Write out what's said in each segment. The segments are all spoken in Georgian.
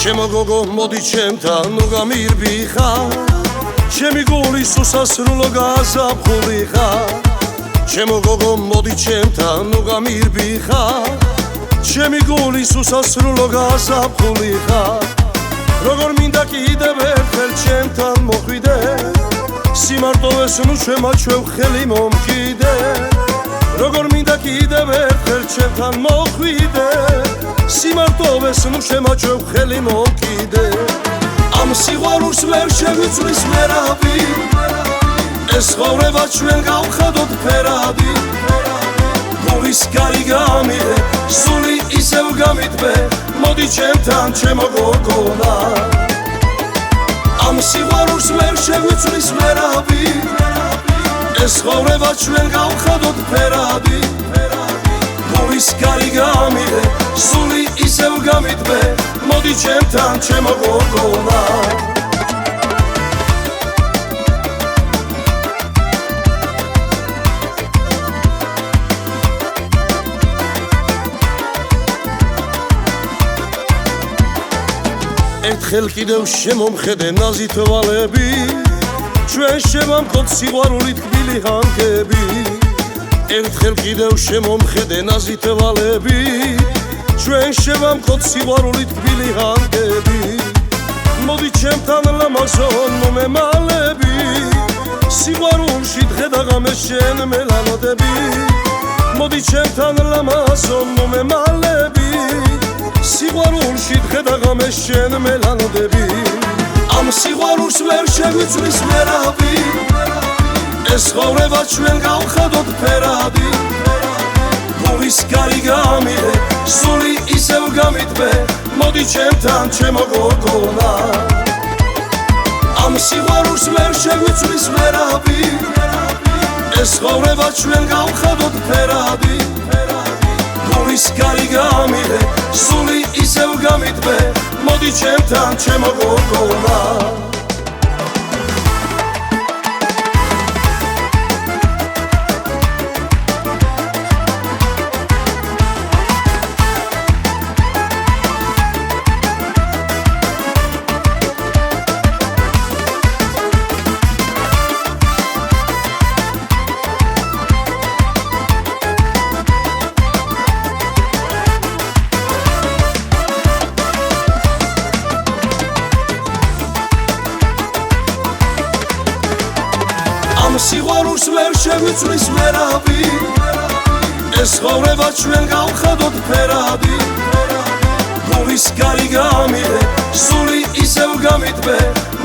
ჩემო გოგო მოდი ჩემთან ნუ გამირბიხარ ჩემი გულის უსასრულო გაზაფხული ხარ ჩემო გოგო მოდი ჩემთან ნუ გამირბიხარ ჩემი გულის უსასრულო გაზაფხული ხარ როგორ მინდა კიდევ ერთხელ ჩემთან მოხვიდე სიმარტოვეს ნუ შემაჩვევ ხელი მომკიდე როგორ მინდა კიდევ ერთხელ ჩემთან მოხვიდე სიმარტოვეს ნუ შემაჩვევ ხელი მომკიდე ამ სიყვარულს ვერ შევიწვლის ვერავი ეს ცხოვრება ჩვენ გავხადოთ ფერადი გულის გარი გამირე სული ისევ გამიტბე მოდი ჩემთან ჩემო გოგონა ამ სიყვარულს ვერ შევიწვლის ვერავი ეს ცხოვრება ჩვენ გავხადოთ ფერადი გულის გარი გამირე სული ისევ გამიტბე მოდი ჩემთან ჩემო გოგონა ერთხელ კიდევ შემომხედე ნაზი თვალები ჩვენ შევამკოთ სიყვარულით თბილი ჰანქები ერთხელ კიდევ შემომხედე ნაზი თვალები ჩვენ შევამკოთ სიყვარულით თბილი ჰანქები მოდი ჩემთან ლამაზონ მომემალები სიყვარულში დღე და ღამე შენ მელანოდები მოდი ჩემთან ლამაზონ მომემალები სიყვარულში დღე და ღამე შენ მელანოდები ამ სიყვარულს ვერ შევიწვლის ვერავი ეს ცხოვრება ჩვენ გავხადოთ ფერადი გულის გარი გამირე სული ისევ გამიტბე მოდი ჩემთან ჩემო გოგონა ამ სიყვარულს ვერ შევიწვლის ვერავი ეს ცხოვრება ჩვენ გავხადოთ ფერადი გულის გარი გამირე სული ისევ გამიტბე მოდი ჩემთან ჩემო გოგონა სიყვარულს ვერ შევიწვლის ვერავი ეს ცხოვრება ჩვენ გავხადოთ ფერადი გულის გარი გამირე სული ისევ გამიტბე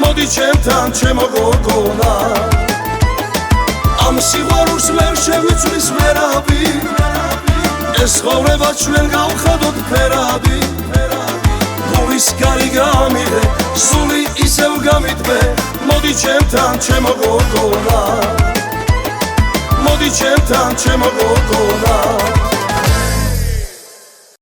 მოდი ჩემთან ჩემო გოგონა ამ სიყვარულს ვერ შევიწვლის ვერავი ეს ცხოვრება ჩვენ გავხადოთ ფერადი გულის გარი გამირე სული ისევ გამიტბე მოდი ჩემთან ჩემო გოგონა მოდი ჩემთან ჩემო გოგონა